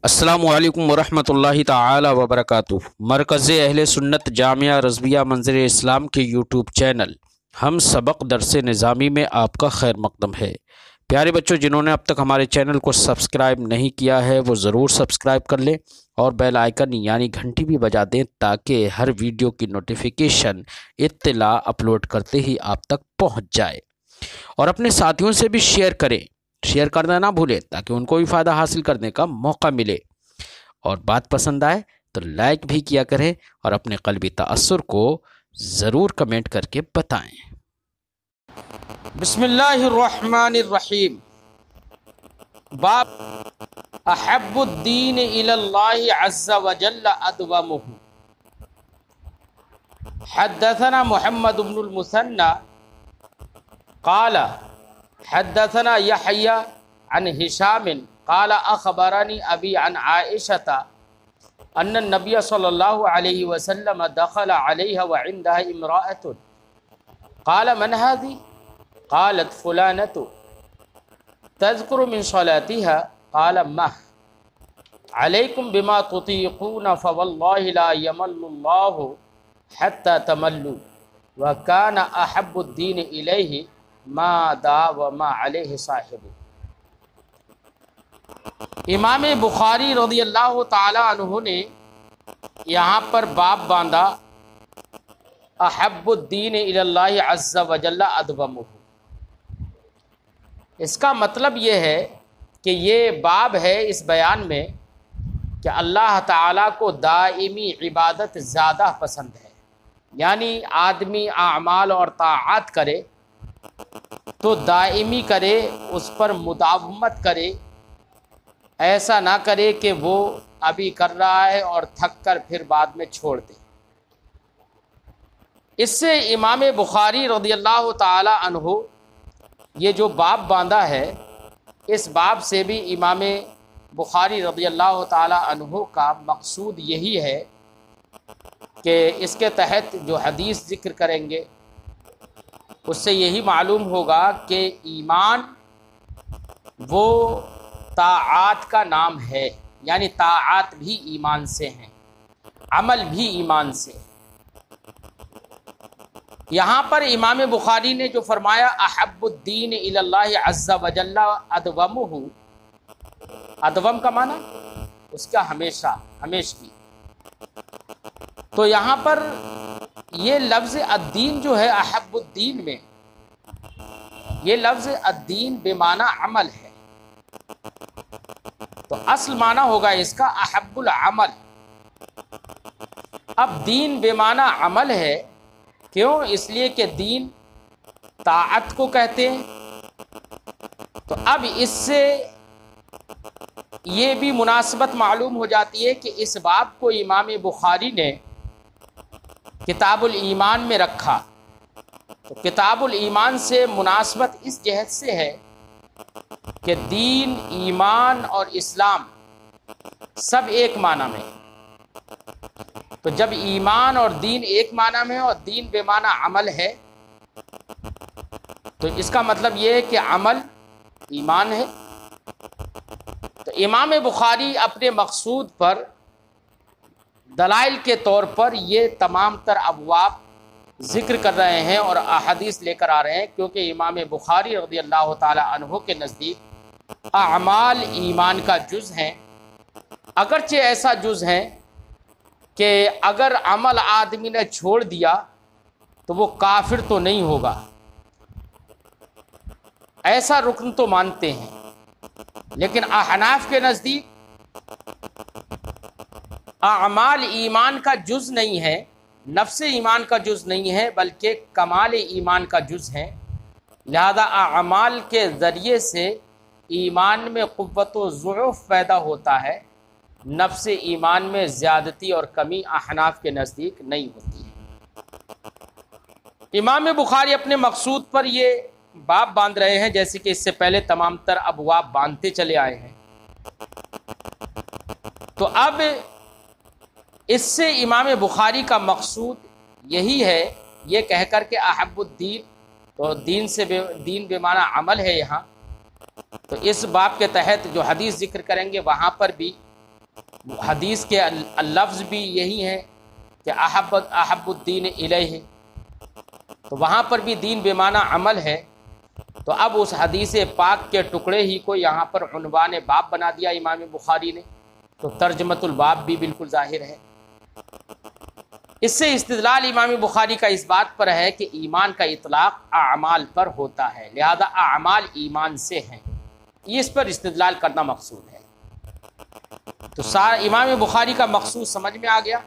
السلام علیکم ورحمۃ اللہ تعالی وبرکاتہ۔ مرکز اہل سنت جامعہ رضویہ منظر اسلام کے یوٹیوب چینل ہم سبق درس نظامی میں آپ کا خیر مقدم ہے۔ پیارے بچوں، جنہوں نے اب تک ہمارے چینل کو سبسکرائب نہیں کیا ہے وہ ضرور سبسکرائب کر لیں اور بیل آئیکن یعنی گھنٹی بھی بجا دیں تاکہ ہر ویڈیو کی نوٹیفیکیشن اطلاع اپلوڈ کرتے ہی آپ تک پہنچ جائے، اور اپنے ساتھیوں سے بھی شیئر کریں، شیئر کرنا نہ بھولیں تاکہ ان کو بھی فائدہ حاصل کرنے کا موقع ملے، اور بات پسند آئے تو لائک بھی کیا کریں اور اپنے قلبی تأثر کو ضرور کمنٹ کر کے بتائیں۔ بسم اللہ الرحمن الرحیم۔ باب احب الدین الی اللہ عز وجل ادومہ۔ حدثنا محمد بن المثنى قال حدثنا يحيى عن هشام قال اخبرني ابي عن عائشة ان النبي صلى الله عليه وسلم دخل عليها وعندها امرأة قال من هذه؟ قالت فلانة تذكر من صلاتها قال ما عليكم بما تطيقون فوالله لا يمل الله حتى تملوا وكان احب الدين اليه ما داوم عليه صاحبه۔ امام بخاری رضی اللہ تعالی عنہ نے یہاں پر باب باندھا احب الدین الی اللہ عز وجل ادومہ۔ اس کا مطلب یہ ہے کہ یہ باب ہے اس بیان میں کہ اللہ تعالیٰ کو دائمی عبادت زیادہ پسند ہے، یعنی آدمی اعمال اور طاعات کرے تو دائمی کرے، اس پر مداومت کرے، ایسا نہ کرے کہ وہ ابھی کر رہا ہے اور تھک کر پھر بعد میں چھوڑ دے۔ اس سے امام بخاری رضی اللہ تعالی عنہ یہ جو باب باندھا ہے، اس باب سے بھی امام بخاری رضی اللہ تعالی عنہ کا مقصود یہی ہے کہ اس کے تحت جو حدیث ذکر کریں گے اس سے یہی معلوم ہوگا کہ ایمان وہ طاعات کا نام ہے، یعنی طاعات بھی ایمان سے ہیں، عمل بھی ایمان سے۔ یہاں پر امام بخاری نے جو فرمایا احب الدین الی اللہ عز وجل ادومہ، ادوم کا معنی اس کا ہمیشہ، ہمیشگی۔ تو یہاں پر یہ لفظ الدین جو ہے احب الدین میں، یہ لفظ الدین بے معنی عمل ہے، تو اصل معنی ہوگا اس کا احب العمل۔ اب دین بے معنی عمل ہے، کیوں؟ اس لیے کہ دین طاعت کو کہتے ہیں۔ تو اب اس سے یہ بھی مناسبت معلوم ہو جاتی ہے کہ اس باب کو امام بخاری نے کتاب الایمان میں رکھا، تو کتاب الایمان سے مناسبت اس جہت سے ہے کہ دین، ایمان اور اسلام سب ایک معنی میں، تو جب ایمان اور دین ایک معنی میں اور دین بے معنی عمل ہے تو اس کا مطلب یہ ہے کہ عمل ایمان ہے۔ تو امام بخاری اپنے مقصود پر دلائل کے طور پر یہ تمام تر ابواب ذکر کر رہے ہیں اور احادیث لے کر آ رہے ہیں، کیونکہ امام بخاری رضی اللہ تعالی عنہ کے نزدیک اعمال ایمان کا جز ہیں، اگرچہ ایسا جز ہیں کہ اگر عمل آدمی نے چھوڑ دیا تو وہ کافر تو نہیں ہوگا، ایسا رکن تو مانتے ہیں، لیکن احناف کے نزدیک اعمال ایمان کا جز نہیں ہے، نفس ایمان کا جز نہیں ہے، بلکہ کمال ایمان کا جز ہے، لہذا اعمال کے ذریعے سے ایمان میں قوت و ضعف پیدا ہوتا ہے، نفس ایمان میں زیادتی اور کمی احناف کے نزدیک نہیں ہوتی ہے۔ امام بخاری اپنے مقصود پر یہ باب باندھ رہے ہیں، جیسے کہ اس سے پہلے تمام تر ابواب باندھتے چلے آئے ہیں۔ تو اب اس سے امام بخاری کا مقصود یہی ہے، یہ کہہ کر کہ احب الدین، تو دین بے معنی عمل ہے یہاں، تو اس باب کے تحت جو حدیث ذکر کریں گے وہاں پر بھی حدیث کے لفظ بھی یہی ہے کہ احب الدین الیہ، تو وہاں پر بھی دین بے معنی عمل ہے۔ تو اب اس حدیث پاک کے ٹکڑے ہی کو یہاں پر عنوان باب بنا دیا امام بخاری نے، تو ترجمۃ الباب بھی بالکل ظاہر ہے۔ اس سے استدلال امام بخاری کا اس بات پر ہے کہ ایمان کا اطلاق اعمال پر ہوتا ہے، لہذا اعمال ایمان سے ہیں، اس پر استدلال کرنا مقصود ہے۔ تو سارا امام بخاری کا مقصود سمجھ میں آ گیا۔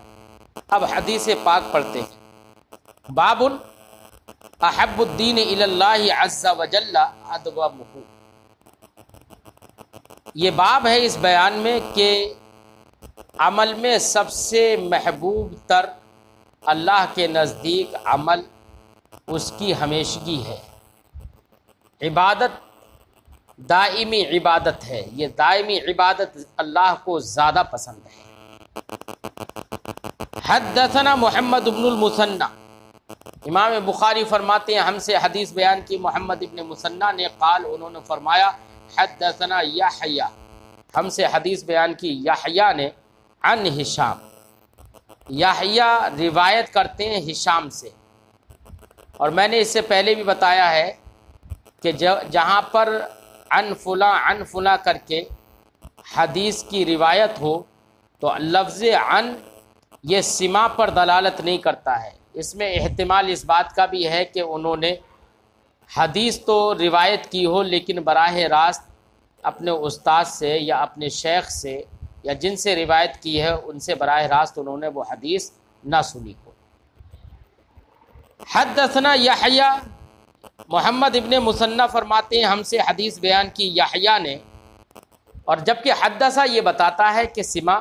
اب حدیث پاک پڑھتے ہیں۔ باب احب الدین الی اللہ عز وجل ادومہ، یہ باب ہے اس بیان میں کہ عمل میں سب سے محبوب تر اللہ کے نزدیک عمل اس کی ہمیشگی ہے، عبادت دائمی عبادت ہے، یہ دائمی عبادت اللہ کو زیادہ پسند ہے۔ حدثنا محمد بن المثنى، امام بخاری فرماتے ہیں ہم سے حدیث بیان کی محمد ابن مثنى نے، قال انہوں نے فرمایا حدثنا یحییٰ، ہم سے حدیث بیان کی یحییٰ نے، عن ہشام، یحییٰ روایت کرتے ہیں ہشام سے، اور میں نے اس سے پہلے بھی بتایا ہے کہ جہاں پر عن فلاں کر کے حدیث کی روایت ہو تو لفظ عن یہ سما پر دلالت نہیں کرتا ہے، اس میں احتمال اس بات کا بھی ہے کہ انہوں نے حدیث تو روایت کی ہو لیکن براہ راست اپنے استاد سے یا اپنے شیخ سے یا جن سے روایت کی ہے ان سے براہ راست انہوں نے وہ حدیث نہ سنی ہو۔ حدثنا یحییٰ، محمد ابن مثنى فرماتے ہیں ہم سے حدیث بیان کی یحییٰ نے، اور جبکہ حدثہ یہ بتاتا ہے کہ سمع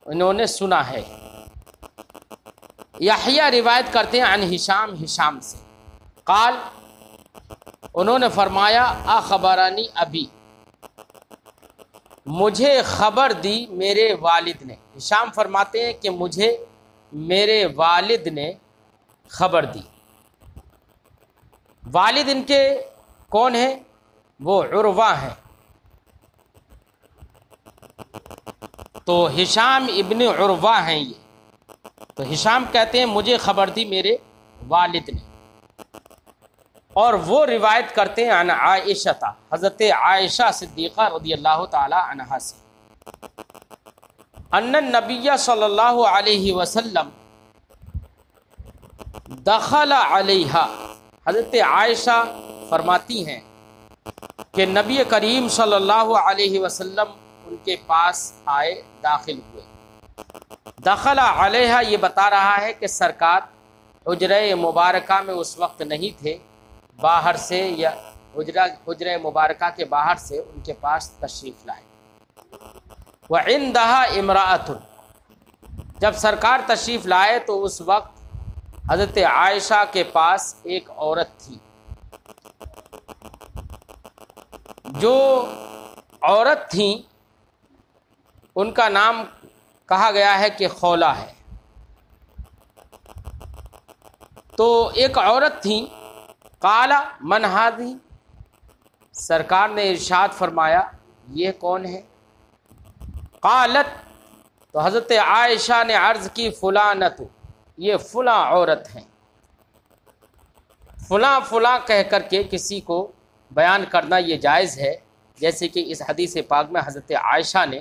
انہوں نے سنا ہے۔ یحییٰ روایت کرتے ہیں عن ہشام، ہشام سے، قال انہوں نے فرمایا اخبرنی ابی، مجھے خبر دی میرے والد نے۔ ہشام فرماتے ہیں کہ مجھے میرے والد نے خبر دی۔ والد ان کے کون ہیں؟ وہ عروہ ہیں۔ تو ہشام ابن عروہ ہیں یہ، تو ہشام کہتے ہیں مجھے خبر دی میرے والد نے، اور وہ روایت کرتے ہیں عن عائشہ، حضرت عائشہ صدیقہ رضی اللہ تعالی عنہا سے، ان النبی صلی اللہ علیہ وسلم دخل علیہا، حضرت عائشہ فرماتی ہیں کہ نبی کریم صلی اللہ علیہ وسلم ان کے پاس آئے، داخل ہوئے۔ دخل علیہا یہ بتا رہا ہے کہ سرکار حجرہ مبارکہ میں اس وقت نہیں تھے، باہر سے یا حجرہ مبارکہ کے باہر سے ان کے پاس تشریف لائے۔ وعندها امرأۃ، جب سرکار تشریف لائے تو اس وقت حضرت عائشہ کے پاس ایک عورت تھی۔ جو عورت تھیں ان کا نام کہا گیا ہے کہ خولہ ہے۔ تو ایک عورت تھی، قال من ہذی، سرکار نے ارشاد فرمایا یہ کون ہے؟ قالت، تو حضرت عائشہ نے عرض کی فلانت، یہ فلاں عورت ہیں۔ فلاں فلاں کہہ کر کے کسی کو بیان کرنا یہ جائز ہے، جیسے کہ اس حدیث پاک میں حضرت عائشہ نے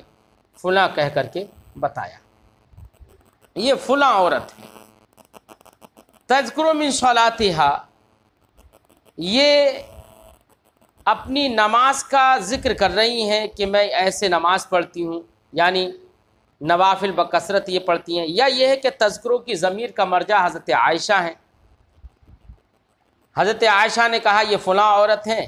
فلاں کہہ کر کے بتایا، یہ فلاں عورت ہے۔ تذکر من صلاتہا، یہ اپنی نماز کا ذکر کر رہی ہیں کہ میں ایسے نماز پڑھتی ہوں، یعنی نوافل بکثرت یہ پڑھتی ہیں، یا یہ ہے کہ تذکروں کی ضمیر کا مرجع حضرت عائشہ ہیں۔ حضرت عائشہ نے کہا یہ فلاں عورت ہیں،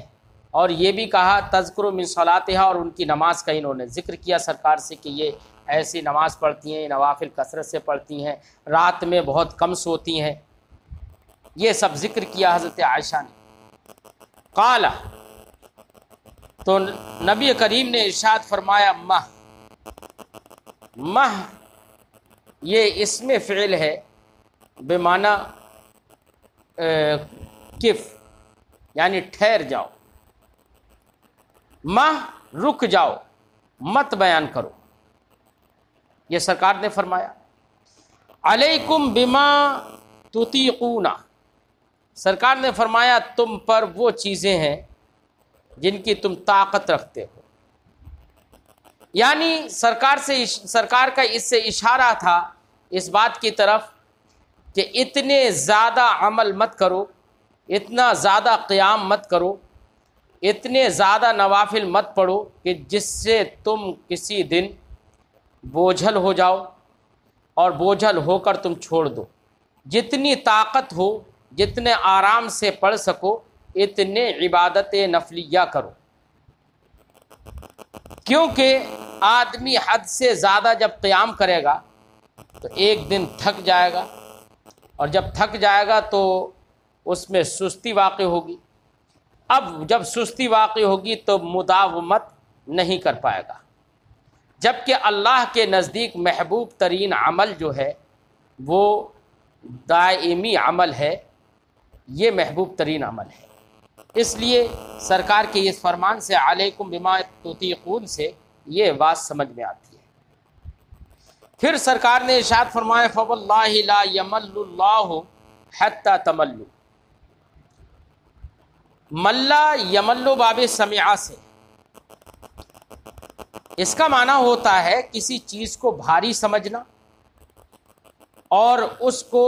اور یہ بھی کہا تذکر من صلاتہا، اور ان کی نماز کا انہوں نے ذکر کیا سرکار سے کہ یہ ایسی نماز پڑھتی ہیں، نوافل کثرت سے پڑھتی ہیں، رات میں بہت کم سوتی ہیں، یہ سب ذکر کیا حضرت عائشہ نے۔ قال، تو نبی کریم نے ارشاد فرمایا مہ یہ اسم فعل ہے بمعنی کف، یعنی ٹھہر جاؤ، رک جاؤ، مت بیان کرو۔ یہ سرکار نے فرمایا علیکم بما تطیقون، سرکار نے فرمایا تم پر وہ چیزیں ہیں جن کی تم طاقت رکھتے ہو، یعنی سرکار کا اس سے اشارہ تھا اس بات کی طرف کہ اتنے زیادہ عمل مت کرو، اتنا زیادہ قیام مت کرو، اتنے زیادہ نوافل مت پڑھو کہ جس سے تم کسی دن بوجھل ہو جاؤ اور بوجھل ہو کر تم چھوڑ دو۔ جتنی طاقت ہو، جتنے آرام سے پڑھ سکو، اتنے عبادت نفلیہ کرو، کیونکہ آدمی حد سے زیادہ جب قیام کرے گا تو ایک دن تھک جائے گا، اور جب تھک جائے گا تو اس میں سستی واقع ہوگی۔ اب جب سستی واقع ہوگی تو مداومت نہیں کر پائے گا، جبکہ اللہ کے نزدیک محبوب ترین عمل جو ہے وہ دائمی عمل ہے، یہ محبوب ترین عمل ہے۔ اس لیے سرکار کے اس فرمان سے علیکم بما تطیقون سے یہ بات سمجھ میں آتی ہے۔ پھر سرکار نے ارشاد فرمایا فواللہ لا یمل اللہ حتی تملوا، ملا یمل باب سمعہ سے اس کا معنی ہوتا ہے کسی چیز کو بھاری سمجھنا اور اس کو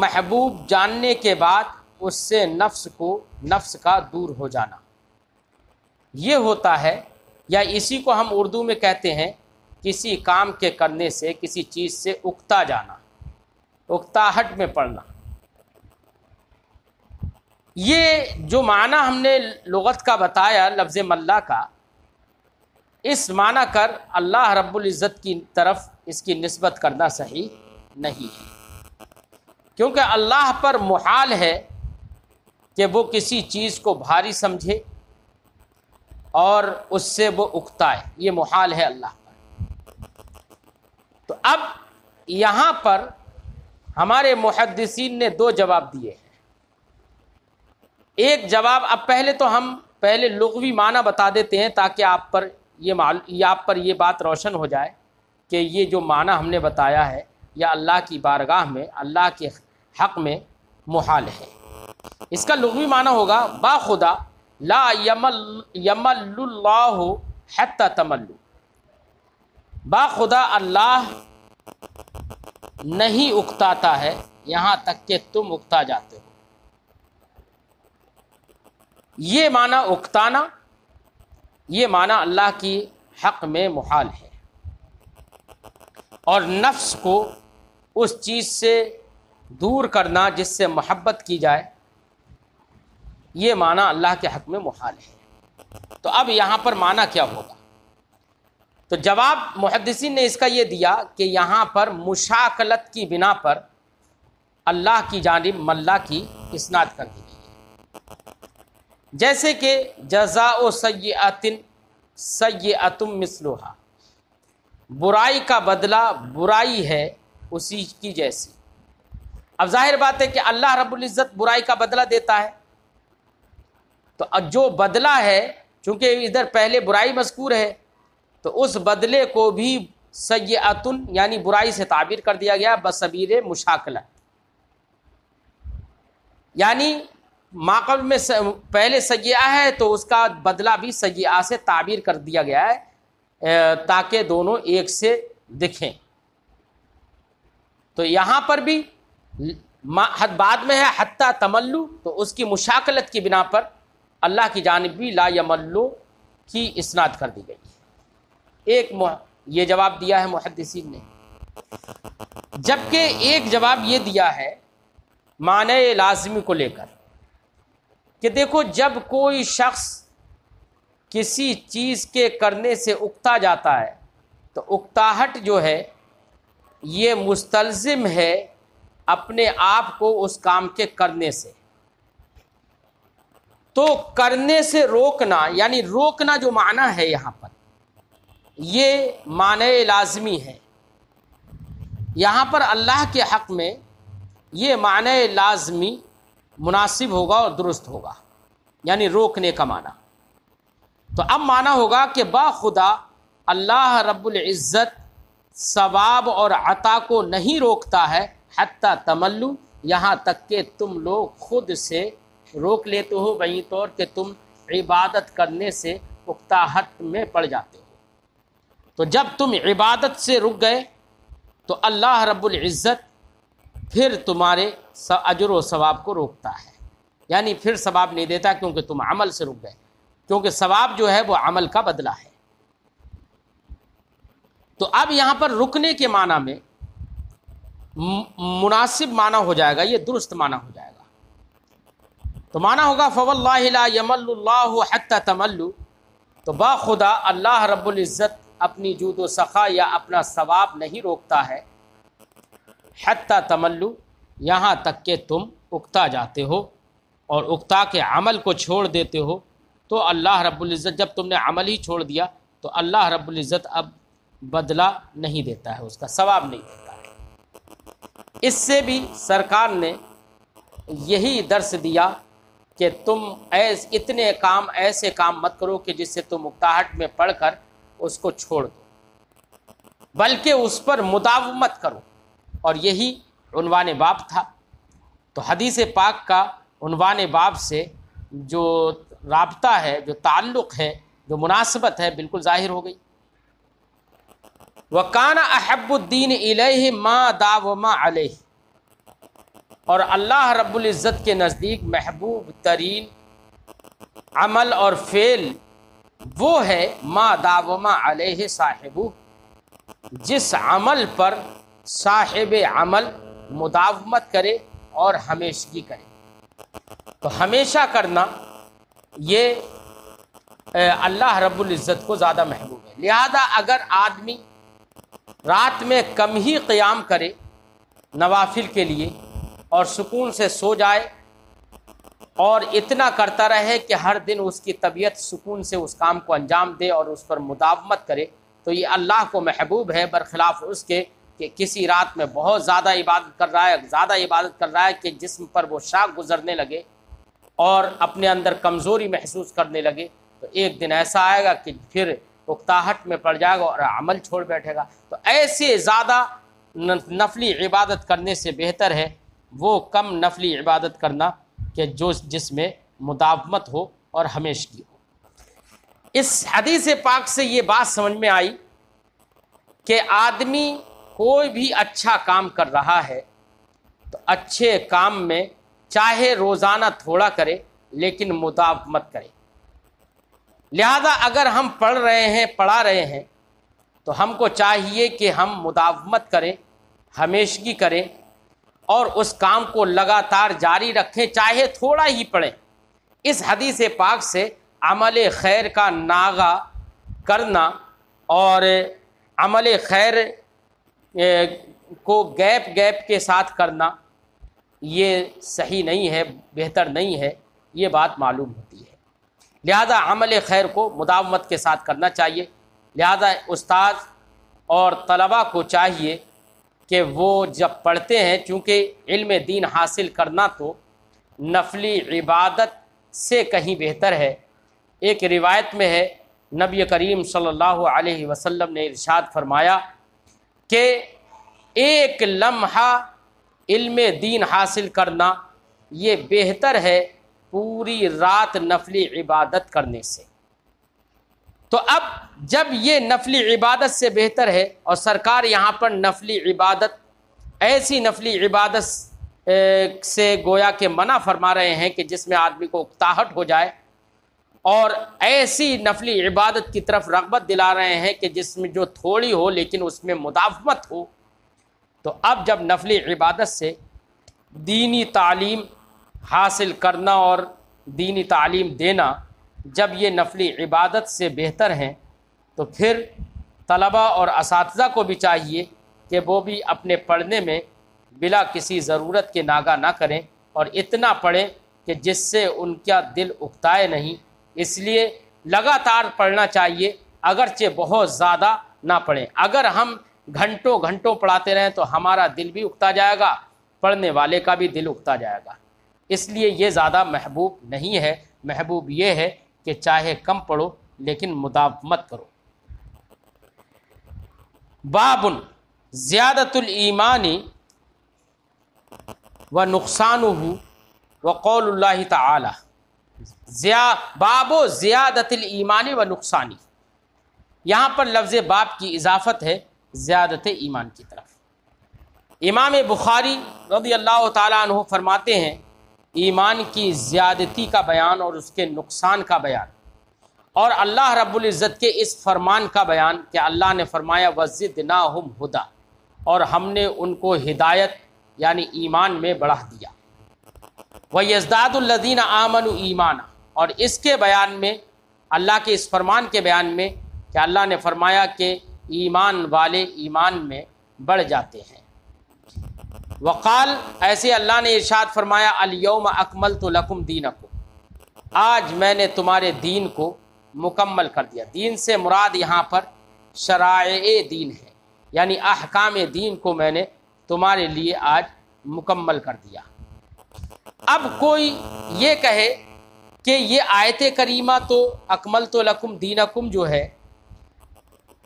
محبوب جاننے کے بعد اس سے نفس کا دور ہو جانا، یہ ہوتا ہے، یا اسی کو ہم اردو میں کہتے ہیں کسی کام کے کرنے سے کسی چیز سے اکتا جانا، اکتاہٹ میں پڑنا۔ یہ جو معنی ہم نے لغت کا بتایا لفظ ملا کا، اس معنی کر اللہ رب العزت کی طرف اس کی نسبت کرنا صحیح نہیں ہے، کیونکہ اللہ پر محال ہے کہ وہ کسی چیز کو بھاری سمجھے اور اس سے وہ اکتائے، یہ محال ہے اللہ پر۔ تو اب یہاں پر ہمارے محدثین نے دو جواب دیے ہیں۔ ایک جواب، اب پہلے لغوی معنی بتا دیتے ہیں تاکہ آپ پر یہ بات روشن ہو جائے کہ یہ جو معنی ہم نے بتایا ہے یا اللہ کی بارگاہ میں، اللہ کے حق میں محال ہے۔ اس کا لغوی معنی ہوگا با خدا لا یمل اللہ حتی تملوا، با خدا اللہ نہیں اکتاتا ہے یہاں تک کہ تم اکتا جاتے ہو۔ یہ معنی اکتانا، یہ معنی اللہ کی حق میں محال ہے، اور نفس کو اس چیز سے دور کرنا جس سے محبت کی جائے، یہ معنی اللہ کے حق میں محال ہے۔ تو اب یہاں پر معنی کیا ہوگا؟ تو جواب محدثین نے اس کا یہ دیا کہ یہاں پر مشاکلت کی بنا پر اللہ کی جانب ملا کی اسناد کر دی گئی ہے، جیسے کہ جزاء سیئۃ سیئۃ مثلھا، برائی کا بدلہ برائی ہے اسی کی جیسی۔ اب ظاہر بات ہے کہ اللہ رب العزت برائی کا بدلہ دیتا ہے، تو جو بدلہ ہے، چونکہ ادھر پہلے برائی مذکور ہے تو اس بدلے کو بھی سیئۃ یعنی برائی سے تعبیر کر دیا گیا بسبیل مشاکلت، یعنی ماقبل میں پہلے سیئہ ہے تو اس کا بدلہ بھی سیئہ سے تعبیر کر دیا گیا ہے تاکہ دونوں ایک سے دکھیں۔ تو یہاں پر بھی بعد میں ہے حتی تملوا، تو اس کی مشاکلت کی بنا پر اللہ کی جانب بھی لا یملو کی اسناد کر دی گئی ہے۔ یہ جواب دیا ہے محدثین نے، جبکہ ایک جواب یہ دیا ہے معنی لازمی کو لے کر کہ دیکھو جب کوئی شخص کسی چیز کے کرنے سے اکتا جاتا ہے تو اکتاہٹ جو ہے یہ مستلزم ہے اپنے آپ کو اس کام کے کرنے سے۔ تو کرنے سے روکنا، یعنی روکنا جو معنی ہے یہاں پر، یہ معنی لازمی ہے۔ یہاں پر اللہ کے حق میں یہ معنی لازمی مناسب ہوگا اور درست ہوگا، یعنی روکنے کا معنی۔ تو اب معنی ہوگا کہ با خدا اللہ رب العزت ثواب اور عطا کو نہیں روکتا ہے حتی تملو، یہاں تک کہ تم لوگ خود سے روک لیتے ہو، وہیں طور کہ تم عبادت کرنے سے اکتاہٹ میں پڑ جاتے ہو۔ تو جب تم عبادت سے رک گئے تو اللہ رب العزت پھر تمہارے اجر و ثواب کو روکتا ہے، یعنی پھر ثواب نہیں دیتا کیونکہ تم عمل سے رک گئے، کیونکہ ثواب جو ہے وہ عمل کا بدلہ ہے۔ تو اب یہاں پر رکنے کے معنی میں مناسب معنی ہو جائے گا، یہ درست معنی ہو جائے گا۔ تو معنی ہوگا فواللہ لا یمل اللہ حتی تملو، تو باخدا اللہ رب العزت اپنی جود و سخا یا اپنا ثواب نہیں روکتا ہے حتی تملو، یہاں تک کہ تم اکتا جاتے ہو اور اکتا کے عمل کو چھوڑ دیتے ہو۔ تو اللہ رب العزت جب تم نے عمل ہی چھوڑ دیا تو اللہ رب العزت اب بدلہ نہیں دیتا ہے، اس کا ثواب نہیں دیتا ہے۔ اس سے بھی سرکار نے یہی درس دیا کہ تم ایسے کام مت کرو کہ جس سے تم اکتاہٹ میں پڑھ کر اس کو چھوڑ دو، بلکہ اس پر مداومت کرو، اور یہی عنوان باب تھا۔ تو حدیث پاک کا عنوان باب سے جو رابطہ ہے، جو تعلق ہے، جو مناسبت ہے، بالکل ظاہر ہو گئی۔ وَكَانَ أَحَبُّ الدِّينِ إِلَيْهِ مَا دَاوَمَ عَلَيْهِ، اور اللہ رب العزت کے نزدیک محبوب ترین عمل اور فعل وہ ہے ما داوم علیہ صاحبہ، جس عمل پر صاحب عمل مداومت کرے اور ہمیشگی کرے۔ تو ہمیشہ کرنا یہ اللہ رب العزت کو زیادہ محبوب ہے۔ لہذا اگر آدمی رات میں کم ہی قیام کرے نوافل کے لیے اور سکون سے سو جائے اور اتنا کرتا رہے کہ ہر دن اس کی طبیعت سکون سے اس کام کو انجام دے اور اس پر مداومت کرے، تو یہ اللہ کو محبوب ہے، برخلاف اس کے کہ کسی رات میں بہت زیادہ عبادت کر رہا ہے کہ جسم پر وہ شاق گزرنے لگے اور اپنے اندر کمزوری محسوس کرنے لگے، تو ایک دن ایسا آئے گا کہ پھر اکتاہٹ میں پڑ جائے گا اور عمل چھوڑ بیٹھے گا۔ تو ایسے زیادہ نفلی عبادت کرنے سے بہتر ہے وہ کم نفلی عبادت کرنا کہ جس میں مداومت ہو اور ہمیشگی ہو۔ اس حدیث پاک سے یہ بات سمجھ میں آئی کہ آدمی کوئی بھی اچھا کام کر رہا ہے تو اچھے کام میں چاہے روزانہ تھوڑا کرے لیکن مداومت کرے۔ لہذا اگر ہم پڑھا رہے ہیں تو ہم کو چاہیے کہ ہم مداومت کریں، ہمیشگی کریں اور اس کام کو لگاتار جاری رکھیں، چاہے تھوڑا ہی پڑھیں۔ اس حدیث پاک سے عمل خیر کا ناغہ کرنا اور عمل خیر کو گیپ کے ساتھ کرنا یہ صحیح نہیں ہے، بہتر نہیں ہے، یہ بات معلوم ہوتی ہے۔ لہذا عمل خیر کو مداومت کے ساتھ کرنا چاہیے۔ لہذا استاد اور طلباء کو چاہیے کہ وہ جب پڑھتے ہیں، چونکہ علم دین حاصل کرنا تو نفلی عبادت سے کہیں بہتر ہے۔ ایک روایت میں ہے نبی کریم صلی اللہ علیہ وسلم نے ارشاد فرمایا کہ ایک لمحہ علم دین حاصل کرنا یہ بہتر ہے پوری رات نفلی عبادت کرنے سے۔ تو اب جب یہ نفلی عبادت سے بہتر ہے اور سرکار یہاں پر نفلی عبادت، ایسی نفلی عبادت سے گویا کہ منع فرما رہے ہیں کہ جس میں آدمی کو اکتاہٹ ہو جائے، اور ایسی نفلی عبادت کی طرف رغبت دلا رہے ہیں کہ جس میں جو تھوڑی ہو لیکن اس میں مداومت ہو، تو اب جب نفلی عبادت سے دینی تعلیم حاصل کرنا اور دینی تعلیم دینا جب یہ نفلی عبادت سے بہتر ہیں، تو پھر طلباء اور اساتذہ کو بھی چاہیے کہ وہ بھی اپنے پڑھنے میں بلا کسی ضرورت کے ناغہ نہ کریں اور اتنا پڑھیں کہ جس سے ان کا دل اکتائے نہیں۔ اس لیے لگاتار پڑھنا چاہیے، اگرچہ بہت زیادہ نہ پڑھیں۔ اگر ہم گھنٹوں پڑھاتے رہیں تو ہمارا دل بھی اکتا جائے گا، پڑھنے والے کا بھی دل اکتا جائے گا۔ اس لیے یہ زیادہ محبوب نہیں ہے، محبوب یہ ہے کہ چاہے کم پڑھو لیکن مداومت کرو۔ باب زیادت الایمان و نقصانہ و قول اللہ تعالی، باب زیادت الایمان و نقصانی، یہاں پر لفظ باب کی اضافت ہے زیادت ایمان کی طرف۔ امام بخاری رضی اللہ تعالیٰ عنہ فرماتے ہیں ایمان کی زیادتی کا بیان اور اس کے نقصان کا بیان، اور اللہ رب العزت کے اس فرمان کا بیان کہ اللہ نے فرمایا وَزِدْنَاهُمْ هُدًى، اور ہم نے ان کو ہدایت یعنی ایمان میں بڑھا دیا۔ وَيَزْدَادُ الَّذِينَ آمَنُوا ایمانا، اور اس کے بیان میں اللہ کے اس فرمان کے بیان میں کہ اللہ نے فرمایا کہ ایمان والے ایمان میں بڑھ جاتے ہیں۔ وقال، ایسے اللہ نے ارشاد فرمایا الیوم اکملت لکم دینکم، آج میں نے تمہارے دین کو مکمل کر دیا۔ دین سے مراد یہاں پر شرائع دین ہے، یعنی احکام دین کو میں نے تمہارے لیے آج مکمل کر دیا۔ اب کوئی یہ کہے کہ یہ آیت کریمہ تو اکملت لکم دینکم جو ہے،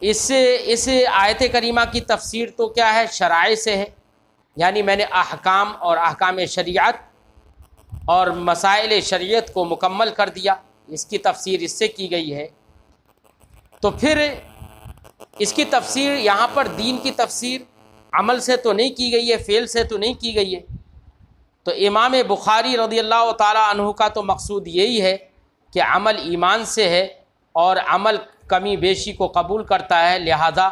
اس آیت کریمہ کی تفسیر تو کیا ہے؟ شرائع سے ہے، یعنی میں نے احکام اور احکام شریعت اور مسائل شریعت کو مکمل کر دیا، اس کی تفسیر اس سے کی گئی ہے۔ تو پھر اس کی تفسیر یہاں پر دین کی تفسیر عمل سے تو نہیں کی گئی ہے، فعل سے تو نہیں کی گئی ہے۔ تو امام بخاری رضی اللہ تعالیٰ عنہ کا تو مقصود یہی ہے کہ عمل ایمان سے ہے، اور عمل کمی بیشی کو قبول کرتا ہے، لہذا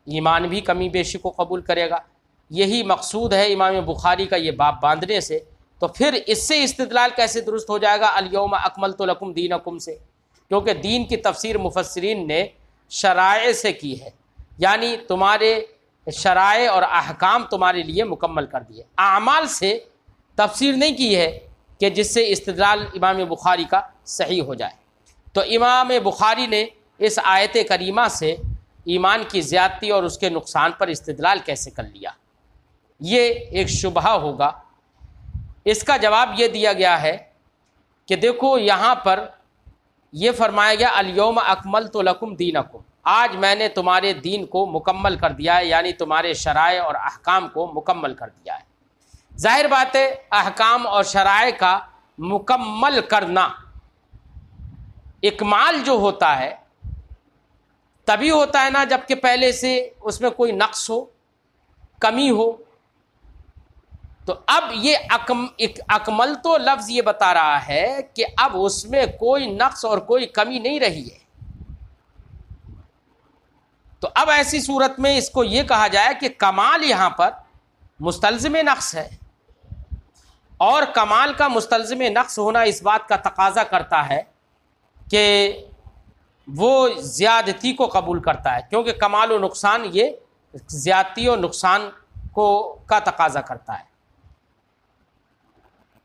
ایمان بھی کمی بیشی کو قبول کرے گا۔ یہی مقصود ہے امام بخاری کا یہ باب باندھنے سے۔ تو پھر اس سے استدلال کیسے درست ہو جائے گا الیوم اکملت لکم دینکم سے؟ کیونکہ دین کی تفسیر مفسرین نے شرائع سے کی ہے، یعنی تمہارے شرائع اور احکام تمہارے لیے مکمل کر دیے، اعمال سے تفسیر نہیں کی ہے کہ جس سے استدلال امام بخاری کا صحیح ہو جائے۔ تو امام بخاری نے اس آیت کریمہ سے ایمان کی زیادتی اور اس کے نقصان پر استدلال کیسے کر لیا؟ یہ ایک شبہہ ہوگا۔ اس کا جواب یہ دیا گیا ہے کہ دیکھو یہاں پر یہ فرمایا گیا الیوم اکملت لکم دینکم، آج میں نے تمہارے دین کو مکمل کر دیا ہے، یعنی تمہارے شرائع اور احکام کو مکمل کر دیا ہے۔ ظاہر بات ہے احکام اور شرائع کا مکمل کرنا، اکمال جو ہوتا ہے تبھی ہوتا ہے نا جب کہ پہلے سے اس میں کوئی نقص ہو، کمی ہو۔ تو اب یہ اکمل تو لفظ یہ بتا رہا ہے کہ اب اس میں کوئی نقص اور کوئی کمی نہیں رہی ہے۔ تو اب ایسی صورت میں اس کو یہ کہا جائے کہ کمال یہاں پر مستلزم نقص ہے، اور کمال کا مستلزم نقص ہونا اس بات کا تقاضا کرتا ہے کہ وہ زیادتی کو قبول کرتا ہے، کیونکہ کمال و نقصان یہ زیادتی و نقصان کا تقاضا کرتا ہے۔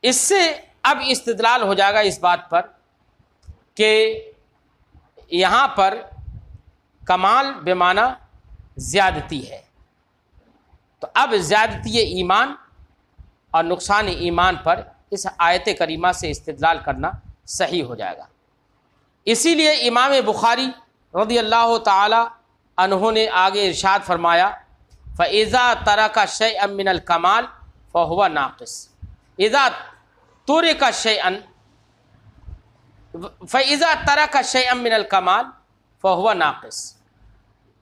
اس سے اب استدلال ہو جائے گا اس بات پر کہ یہاں پر کمال بمعنی زیادتی ہے، تو اب زیادتی ایمان اور نقصان ایمان پر اس آیت کریمہ سے استدلال کرنا صحیح ہو جائے گا۔ اسی لیے امام بخاری رضی اللہ تعالی عنہ نے آگے ارشاد فرمایا فَإِذَا تَرَكَ شَيْئًا مِّنَ الْكَمَالِ فَهُوَ نَاقِصٌ، اذا ترک شیئا فَإِذَا تَرَكَ شَيْئًا مِّنَ الْكَمَالِ فَهُوَ نَاقِصٌ،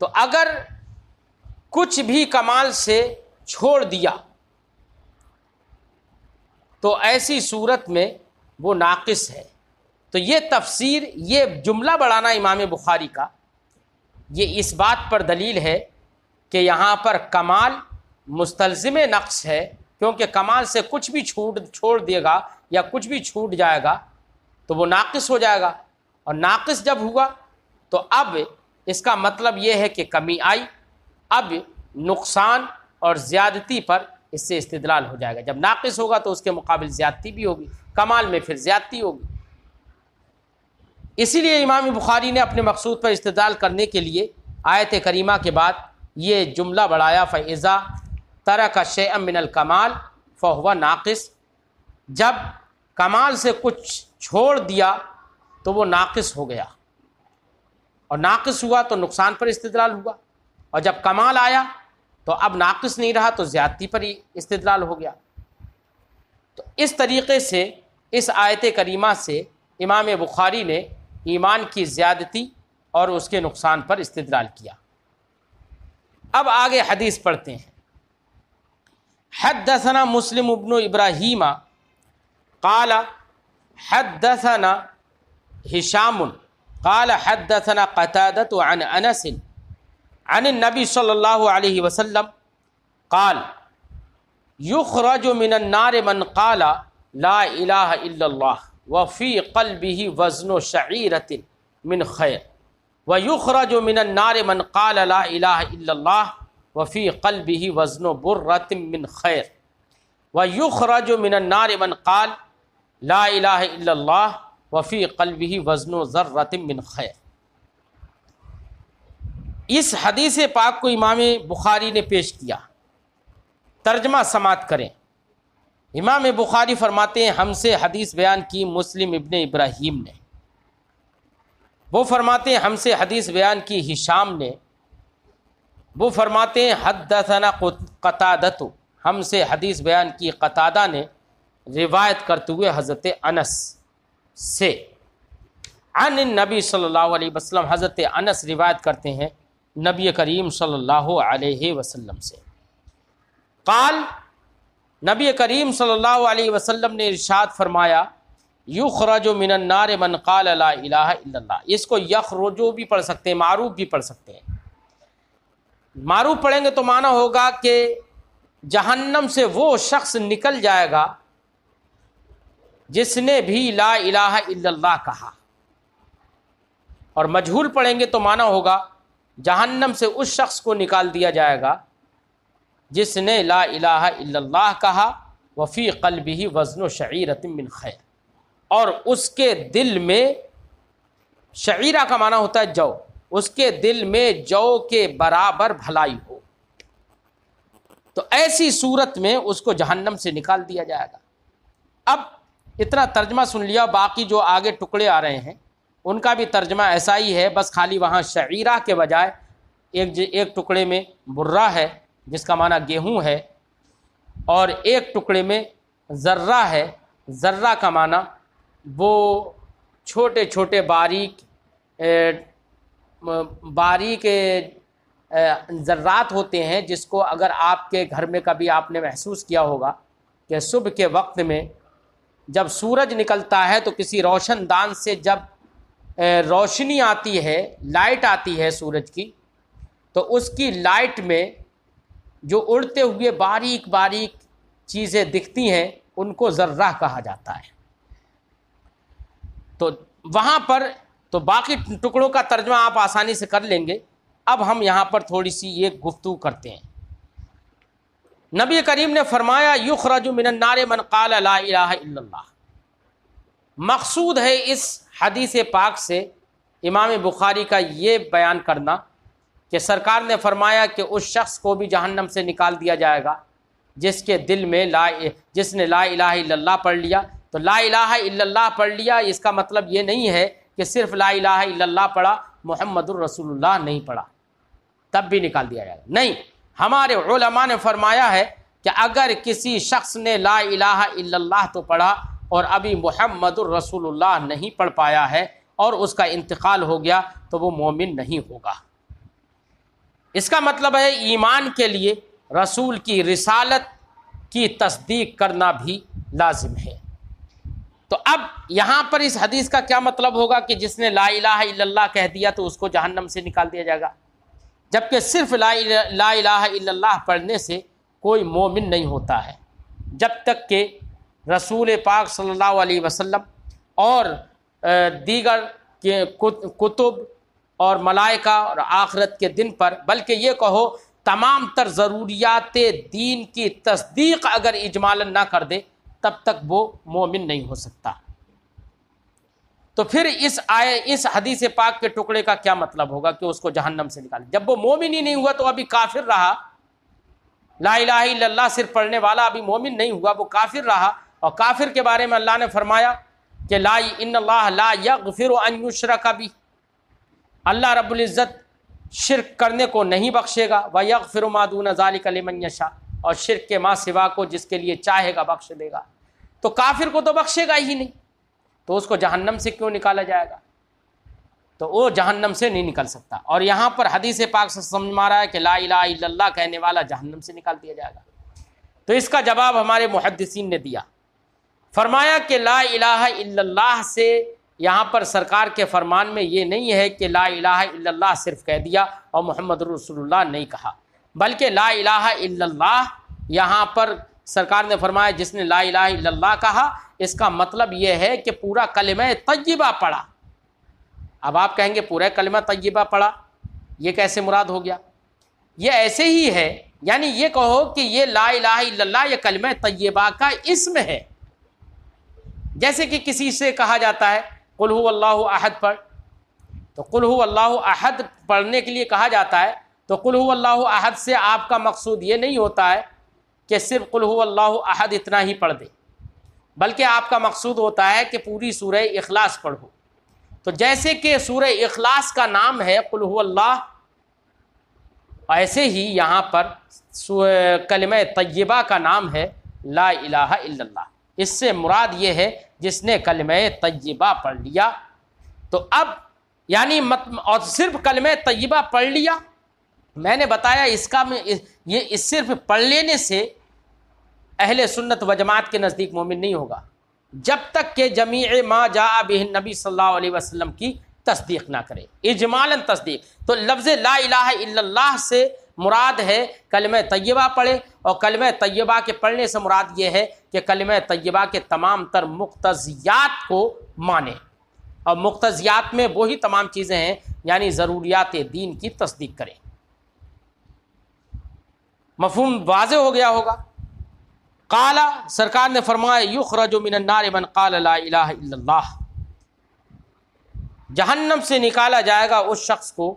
تو اگر کچھ بھی کمال سے چھوڑ دیا تو ایسی صورت میں وہ ناقص ہے۔ تو یہ تفسیر، یہ جملہ بڑھانا امام بخاری کا، یہ اس بات پر دلیل ہے کہ یہاں پر کمال مستلزم نقص ہے، کیونکہ کمال سے کچھ بھی چھوڑ دے گا یا کچھ بھی چھوٹ جائے گا تو وہ ناقص ہو جائے گا، اور ناقص جب ہوا تو اب اس کا مطلب یہ ہے کہ کمی آئی، اب نقصان اور زیادتی پر اس سے استدلال ہو جائے گا۔ جب ناقص ہوگا تو اس کے مقابل زیادتی بھی ہوگی، کمال میں پھر زیادتی ہوگی۔ اسی لیے امام بخاری نے اپنے مقصود پر استدلال کرنے کے لیے آیت کریمہ کے بعد یہ جملہ بڑھایا فَإِذَا تَرَكَ شَيْئًا مِّنَ الْكَمَالِ فَهُوَ نَاقِصٌ، جب کمال سے کچھ چھوڑ دیا تو وہ ناقص ہو گیا، اور ناقص ہوا تو نقصان پر استدلال ہوا۔ اور جب کمال آیا تو اب ناقص نہیں رہا تو زیادتی پر ہی استدلال ہو گیا۔ تو اس طریقے سے اس آیت کریمہ سے امام بخاری نے ایمان کی زیادتی اور اس کے نقصان پر استدلال کیا۔ اب آگے حدیث پڑھتے ہیں۔ حدثنا مسلم ابن ابراہیم قال حدثنا ہشام قال حدثنا قتادۃ عن انس عن النبی صلی اللہ علیہ وسلم قال یخرج من النار من قال لا الہ الا اللہ وفی قلبہ وزن شعیرۃ من خیر ویخرج من النار من قال لا الہ الا اللہ وفی قلبہ وزن برۃ من خیر ویخرج من النار من قال لا الہ الا اللہ وفی قلبہ وزن ذرۃ من خیر۔ اس حدیث پاک کو امام بخاری نے پیش کیا۔ ترجمہ سماعت کریں۔ امام بخاری فرماتے ہیں ہم سے حدیث بیان کی مسلم ابن ابراہیم نے، وہ فرماتے ہیں ہم سے حدیث بیان کی ہشام نے، وہ فرماتے ہیں حدثنا قتادۃ، ہم سے حدیث بیان کی قتادہ نے روایت کرتے ہوئے حضرت انس سے، عن النبی صلی اللہ علیہ وسلم، حضرت انس روایت کرتے ہیں نبی کریم صلی اللہ علیہ وسلم سے۔ قال، نبی کریم صلی اللہ علیہ وسلم نے ارشاد فرمایا یخرج من النار من قال لا الہ الا اللہ۔ اس کو یخرجو بھی پڑھ سکتے ہیں، معروف بھی پڑھ سکتے ہیں۔ معروف پڑھیں گے تو معنی ہوگا کہ جہنم سے وہ شخص نکل جائے گا جس نے بھی لا الہ الا اللہ کہا، اور مجہول پڑھیں گے تو معنی ہوگا جہنم سے اس شخص کو نکال دیا جائے گا جس نے لا الہ الا اللہ کہا، وفی قلبہ وزن شعیرۃ من خیر، اور اس کے دل میں، شعیرہ کا معنی ہوتا ہے جو، اس کے دل میں جو کے برابر بھلائی ہو، تو ایسی صورت میں اس کو جہنم سے نکال دیا جائے گا۔ اب اتنا ترجمہ سن لیا، باقی جو آگے ٹکڑے آ رہے ہیں ان کا بھی ترجمہ ایسا ہی ہے، بس خالی وہاں شعیرہ کے بجائے ایک ٹکڑے میں برہ ہے جس کا معنی گیہوں ہے، اور ایک ٹکڑے میں ذرہ ہے، ذرہ کا معنی وہ چھوٹے چھوٹے باریک ذرات ہوتے ہیں، جس کو اگر آپ کے گھر میں کبھی آپ نے محسوس کیا ہوگا کہ صبح کے وقت میں جب سورج نکلتا ہے تو کسی روشن دان سے جب روشنی آتی ہے، لائٹ آتی ہے سورج کی، تو اس کی لائٹ میں جو اڑتے ہوئے باریک باریک چیزیں دکھتی ہیں ان کو ذرہ کہا جاتا ہے۔ تو وہاں پر تو باقی ٹکڑوں کا ترجمہ آپ آسانی سے کر لیں گے۔ اب ہم یہاں پر تھوڑی سی ایک گفتگو کرتے ہیں۔ نبی کریم نے فرمایا یخرج من النار من قال لا الہ الا اللہ۔ مقصود ہے اس حدیث پاک سے امام بخاری کا یہ بیان کرنا کہ سرکار نے فرمایا کہ اس شخص کو بھی جہنم سے نکال دیا جائے گا جس کے دل میں جس نے لا الہ الا اللہ پڑھ لیا۔ تو لا الہ الا اللہ پڑھ لیا، اس کا مطلب یہ نہیں ہے کہ صرف لا الہ الا اللہ پڑھا، محمد الرسول اللہ نہیں پڑھا تب بھی نکال دیا جائے گا، نہیں۔ ہمارے علماء نے فرمایا ہے کہ اگر کسی شخص نے لا الہ الا اللہ تو پڑھا اور ابھی محمد الرسول اللہ نہیں پڑھ پایا ہے اور اس کا انتقال ہو گیا تو وہ مومن نہیں ہوگا۔ اس کا مطلب ہے ایمان کے لیے رسول کی رسالت کی تصدیق کرنا بھی لازم ہے۔ تو اب یہاں پر اس حدیث کا کیا مطلب ہوگا کہ جس نے لا الہ الا اللہ کہہ دیا تو اس کو جہنم سے نکال دیا جائے گا، جبکہ صرف لا الہ الا اللہ پڑھنے سے کوئی مومن نہیں ہوتا ہے جب تک کہ رسول پاک صلی اللہ علیہ وسلم اور دیگر کتب اور ملائکہ اور آخرت کے دن پر، بلکہ یہ کہو تمام تر ضروریات دین کی تصدیق اگر اجمالاً نہ کر دے تب تک وہ مومن نہیں ہو سکتا۔ تو پھر اس حدیث پاک کے ٹکڑے کا کیا مطلب ہوگا کہ اس کو جہنم سے نکال، جب وہ مومن ہی نہیں ہوا تو ابھی کافر رہا، لا الہ الا اللہ صرف پڑھنے والا ابھی مومن نہیں ہوا، وہ کافر رہا۔ اور کافر کے بارے میں اللہ نے فرمایا کہ ان اللہ لا یغفر ان یشرک بہ، اللہ رب العزت شرک کرنے کو نہیں بخشے گا، وَيَغْفِرُ مَا دُونَ ذَلِكَ لِمَن يَشَاءُ، اور شرک کے ماں سوا کو جس کے لیے چاہے گا بخش دے گا۔ تو کافر کو تو بخشے گا ہی نہیں، تو اس کو جہنم سے کیوں نکالا جائے گا؟ تو وہ جہنم سے نہیں نکل سکتا۔ اور یہاں پر حدیث پاک سے سمجھ میں آ رہا ہے کہ لا الہ الا اللہ کہنے والا جہنم سے نکال دیا جائے گا۔ تو اس کا جواب ہمارے محدثین نے دیا، فرمایا کہ لا الہ الا اللہ سے یہاں پر سرکار کے فرمان میں یہ نہیں ہے کہ لا الہ الا اللہ صرف کہہ دیا اور محمد رسول اللہ نہیں کہا، بلکہ لا الہ الا اللہ یہاں پر سرکار نے فرمایا جس نے لا الہ الا اللہ کہا، اس کا مطلب یہ ہے کہ پورا کلمہ طیبہ پڑھا۔ اب آپ کہیں گے پورا کلمہ طیبہ پڑھا، یہ کیسے مراد ہو گیا؟ یہ ایسے ہی ہے، یعنی یہ کہو کہ یہ لا الہ الا اللہ یہ کلمہ طیبہ کا اسم ہے۔ جیسے کہ کسی سے کہا جاتا ہے قل هو اللہ احد پڑھ، تو قل هو اللہ احد پڑھنے کے لیے کہا جاتا ہے، تو قل هو اللہ احد سے آپ کا مقصود یہ نہیں ہوتا ہے کہ صرف قل هو اللہ احد اتنا ہی پڑھ دے، بلکہ آپ کا مقصود ہوتا ہے کہ پوری سورہ اخلاص پڑھو۔ تو جیسے کہ سورہ اخلاص کا نام ہے قل هو اللہ، ایسے ہی یہاں پر کلمہ طیبہ کا نام ہے لا الہ الا اللہ۔ اس سے مراد یہ ہے جس نے کلمہ طیبہ پڑھ لیا۔ تو اب یعنی اور صرف کلمہ طیبہ پڑھ لیا، میں نے بتایا اس کا یہ صرف پڑھ لینے سے اہل سنت و جماعت کے نزدیک مومن نہیں ہوگا جب تک کہ جمیع ما جاء بہ النبی صلی اللہ علیہ وسلم کی تصدیق نہ کرے، اجمالاً تصدیق۔ تو لفظ لا الہ الا اللہ سے مراد ہے کلمہ طیبہ پڑھے، اور کلمہ طیبہ کے پڑھنے سے مراد یہ ہے کہ کلمہ طیبہ کے تمام تر مقتضیات کو مانے، اور مقتضیات میں وہی تمام چیزیں ہیں یعنی ضروریات دین کی تصدیق کریں۔ مفہوم واضح ہو گیا ہوگا۔ قال، سرکار نے فرمایا یخرج من النار من قال لا الہ الا اللہ، جہنم سے نکالا جائے گا اس شخص کو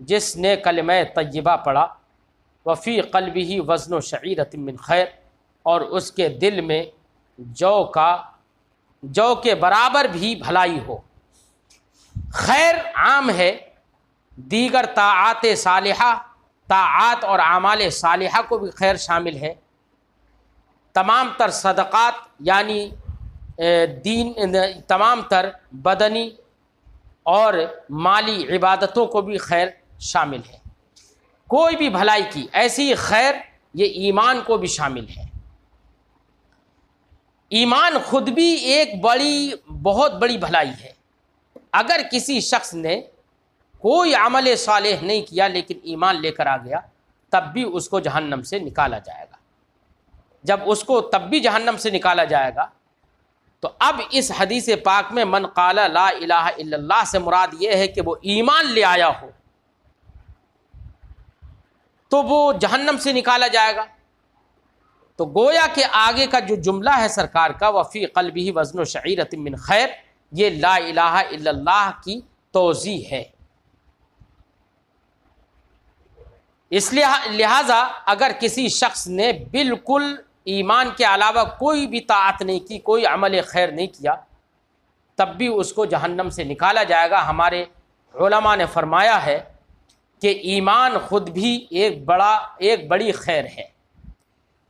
جس نے کلمہ طیبہ پڑھا، وفی قلبہ وزن شعیرۃ من خیر، اور اس کے دل میں جو کے برابر بھی بھلائی ہو۔ خیر عام ہے، دیگر طاعات صالحہ، طاعات اور اعمال صالحہ کو بھی خیر شامل ہے، تمام تر صدقات یعنی تمام تر بدنی اور مالی عبادتوں کو بھی خیر شامل ہے۔ کوئی بھی بھلائی کی ایسی خیر یہ ایمان کو بھی شامل ہے۔ ایمان خود بھی ایک بہت بڑی بھلائی ہے۔ اگر کسی شخص نے کوئی عمل صالح نہیں کیا لیکن ایمان لے کر آ گیا، تب بھی اس کو جہنم سے نکالا جائے گا۔ جب اس کو تب بھی جہنم سے نکالا جائے گا، تو اب اس حدیث پاک میں من قال لا الہ الا اللہ سے مراد یہ ہے کہ وہ ایمان لے آیا ہو تو وہ جہنم سے نکالا جائے گا۔ تو گویا کہ آگے کا جو جملہ ہے سرکار کا وفی قلبہ وزن شعیرۃ من خیر، یہ لا الہ الا اللہ کی توضیح ہے۔ اس لہٰذا اگر کسی شخص نے بالکل ایمان کے علاوہ کوئی بھی طاعت نہیں کی، کوئی عمل خیر نہیں کیا، تب بھی اس کو جہنم سے نکالا جائے گا۔ ہمارے علماء نے فرمایا ہے کہ ایمان خود بھی ایک بڑی خیر ہے،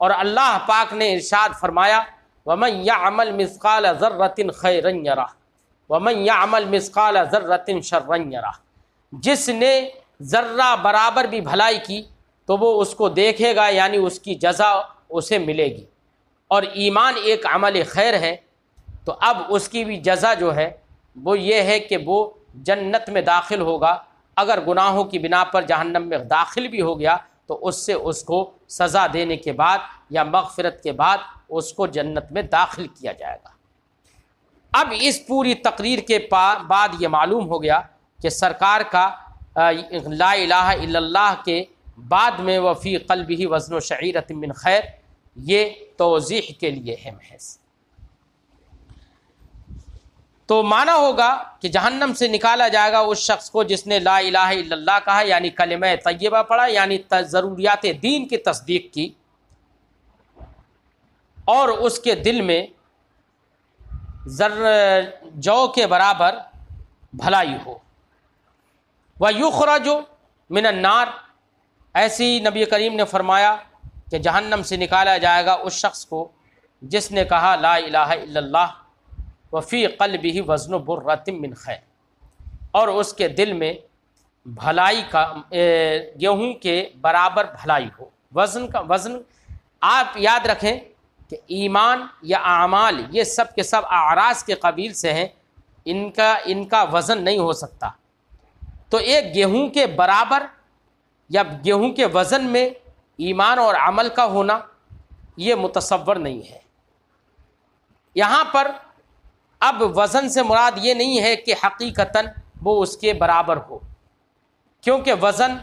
اور اللہ پاک نے ارشاد فرمایا وَمَن يَعْمَلْ مِثْقَالَ ذَرَّةٍ خَيْرًا يَرَهُ وَمَن يَعْمَلْ مِثْقَالَ ذَرَّةٍ شَرًّا يَرَهُ، جس نے ذرہ برابر بھی بھلائی کی تو وہ اس کو دیکھے گا، یعنی اس کی جزا اسے ملے گی۔ اور ایمان ایک عمل خیر ہے، تو اب اس کی بھی جزا جو ہے وہ یہ ہے کہ وہ جنت میں داخل ہوگا۔ اگر گناہوں کی بنا پر جہنم میں داخل بھی ہو گیا تو اس سے اس کو سزا دینے کے بعد یا مغفرت کے بعد اس کو جنت میں داخل کیا جائے گا۔ اب اس پوری تقریر کے بعد یہ معلوم ہو گیا کہ سرکار کا لا الہ الا اللہ کے بعد میں وفی قلبہ وزن شعیرۃ من خیر، یہ توضیح کے لیے ہے محض۔ تو معنی ہوگا کہ جہنم سے نکالا جائے گا اس شخص کو جس نے لا الہ الا اللہ کہا، یعنی کلمہ طیبہ پڑھا، یعنی ضروریات دین کی تصدیق کی، اور اس کے دل میں جو کے برابر بھلائی ہو۔ وَيُخْرَجُ، من النار، ایسے ہی نبی کریم نے فرمایا کہ جہنم سے نکالا جائے گا اس شخص کو جس نے کہا لا الہ الا اللہ وفی قلبہ وزن برۃ من خیر، اور اس کے دل میں بھلائی کا گیہوں کے برابر بھلائی ہو۔ وزن آپ یاد رکھیں کہ ایمان یا اعمال یہ سب کے سب اعراض کے قبیل سے ہیں، ان کا وزن نہیں ہو سکتا۔ تو ایک گیہوں کے برابر یا گیہوں کے وزن میں ایمان اور عمل کا ہونا یہ متصور نہیں ہے۔ یہاں پر اب وزن سے مراد یہ نہیں ہے کہ حقیقتاً وہ اس کے برابر ہو، کیونکہ وزن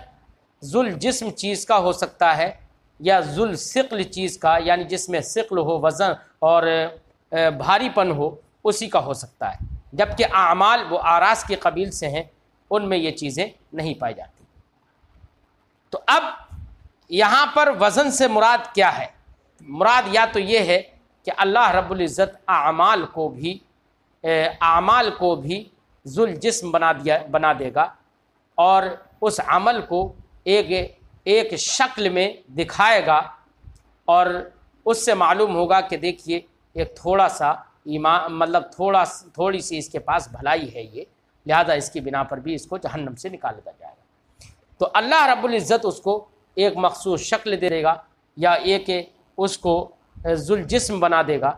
ذل جسم چیز کا ہو سکتا ہے یا ذل ثقل چیز کا، یعنی جس میں ثقل ہو، وزن اور بھاری پن ہو، اسی کا ہو سکتا ہے، جبکہ اعمال وہ اعراض کے قبیل سے ہیں، ان میں یہ چیزیں نہیں پائی جاتی۔ تو اب یہاں پر وزن سے مراد کیا ہے؟ مراد یا تو یہ ہے کہ اللہ رب العزت اعمال کو بھی ذل جسم بنا دے گا، اور اس عمل کو ایک شکل میں دکھائے گا، اور اس سے معلوم ہوگا کہ دیکھیے ایک تھوڑا سا ایمان، مطلب تھوڑی سی اس کے پاس بھلائی ہے یہ، لہذا اس کی بنا پر بھی اس کو جہنم سے نکالا جائے گا۔ تو اللہ رب العزت اس کو ایک مخصوص شکل دے گا یا ایک اس کو ذل جسم بنا دے گا،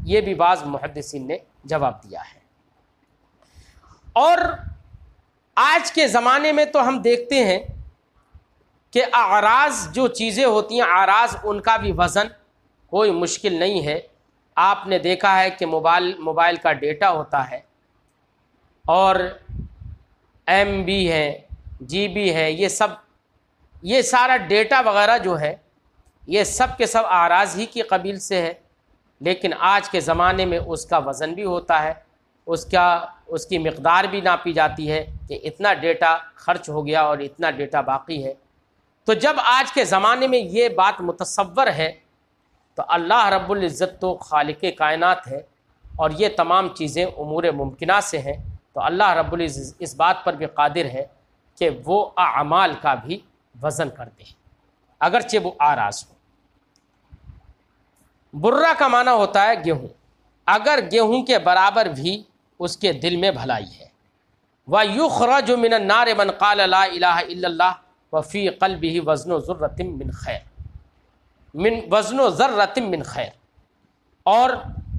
یہ بھی بعض محدثین نے جواب دیا ہے۔ اور آج کے زمانے میں تو ہم دیکھتے ہیں کہ اعراض جو چیزیں ہوتی ہیں، اعراض ان کا بھی وزن کوئی مشکل نہیں ہے۔ آپ نے دیکھا ہے کہ موبائل کا ڈیٹا ہوتا ہے، اور ایم بی ہے، جی بی ہے، یہ سارا ڈیٹا وغیرہ جو ہے یہ سب کے سب اعراض ہی کی قبیل سے ہے، لیکن آج کے زمانے میں اس کا وزن بھی ہوتا ہے، اس کی مقدار بھی ناپی جاتی ہے کہ اتنا ڈیٹا خرچ ہو گیا اور اتنا ڈیٹا باقی ہے۔ تو جب آج کے زمانے میں یہ بات متصور ہے تو اللہ رب العزت تو خالق کائنات ہے، اور یہ تمام چیزیں امور ممکنہ سے ہیں، تو اللہ رب العزت اس بات پر بھی قادر ہے کہ وہ اعمال کا بھی وزن کر دے، اگرچہ وہ اعراض ہو۔ برہ کا معنی ہوتا ہے گیہوں، اگر گیہوں کے برابر بھی اس کے دل میں بھلائی ہے۔ وَيُخْرَجُ مِنَ النَّارِ مَنْ قَالَ لَا إِلَهَ إِلَّا اللَّهُ وَفِي قَلْبِهِ وَزْنُ ذُرَّةٍ مِّنْ خَيْرٍ، اور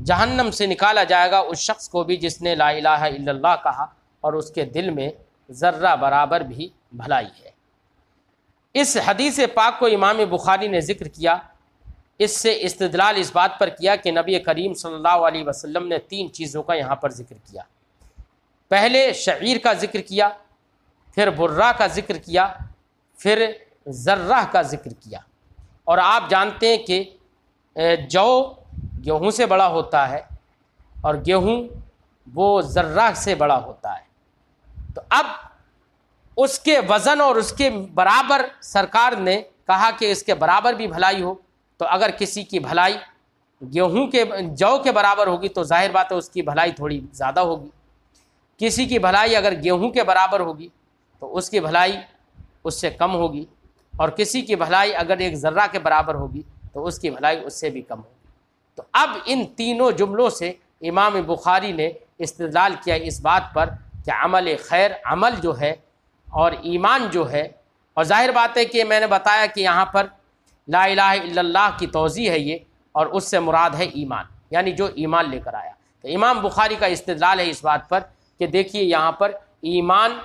جہنم سے نکالا جائے گا اس شخص کو بھی جس نے لا الہ الا اللہ کہا اور اس کے دل میں ذرہ برابر بھی بھلائی ہے۔ اس حدیث پاک کو امام بخاری نے ذکر کیا، اس سے استدلال اس بات پر کیا کہ نبی کریم صلی اللہ علیہ وسلم نے 3 چیزوں کا یہاں پر ذکر کیا۔ پہلے شعیر کا ذکر کیا، پھر برہ کا ذکر کیا، پھر ذرہ کا ذکر کیا۔ اور آپ جانتے ہیں کہ جو گیہوں سے بڑا ہوتا ہے اور گیہوں وہ ذرہ سے بڑا ہوتا ہے، تو اب اس کے وزن اور اس کے برابر سرکار نے کہا کہ اس کے برابر بھی بھلائی ہو۔ تو اگر کسی کی بھلائی جو کے برابر ہوگی تو ظاہر بات ہے اس کی بھلائی تھوڑی زیادہ ہوگی، کسی کی بھلائی اگر گیہوں کے برابر ہوگی تو اس کی بھلائی اس سے کم ہوگی، اور کسی کی بھلائی اگر ایک ذرہ کے برابر ہوگی تو اس کی بھلائی اس سے بھی کم ہوگی۔ تو اب ان تینوں جملوں سے امام بخاری نے استدلال کیا اس بات پر کہ عمل خیر، عمل جو ہے اور ایمان جو ہے، اور ظاہر بات ہے کہ میں نے بتایا کہ یہاں پر لا الہ الا اللہ کی توضیح ہے یہ، اور اس سے مراد ہے ایمان، یعنی جو ایمان لے کر آیا۔ تو امام بخاری کا استدلال ہے اس بات پر کہ دیکھیے یہاں پر ایمان،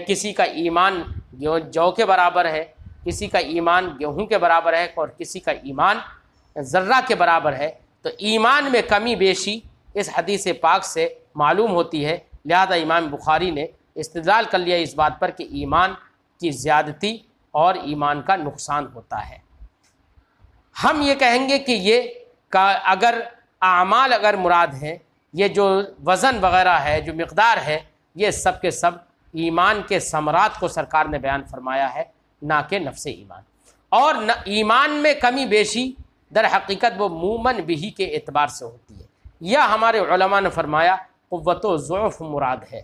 کسی کا ایمان جو کے برابر ہے، کسی کا ایمان گیہوں کے برابر ہے، اور کسی کا ایمان ذرہ کے برابر ہے، تو ایمان میں کمی بیشی اس حدیث پاک سے معلوم ہوتی ہے، لہذا امام بخاری نے استدلال کر لیا اس بات پر کہ ایمان کی زیادتی اور ایمان کا نقصان ہوتا ہے۔ ہم یہ کہیں گے کہ یہ اگر اعمال اگر مراد ہیں، یہ جو وزن وغیرہ ہے، جو مقدار ہے، یہ سب کے سب ایمان کے ثمرات کو سرکار نے بیان فرمایا ہے، نہ کہ نفس ایمان۔ اور ایمان میں کمی بیشی در حقیقت وہ مومن بھی کے اعتبار سے ہوتی ہے، یا ہمارے علماء نے فرمایا قوت و ضعف مراد ہے۔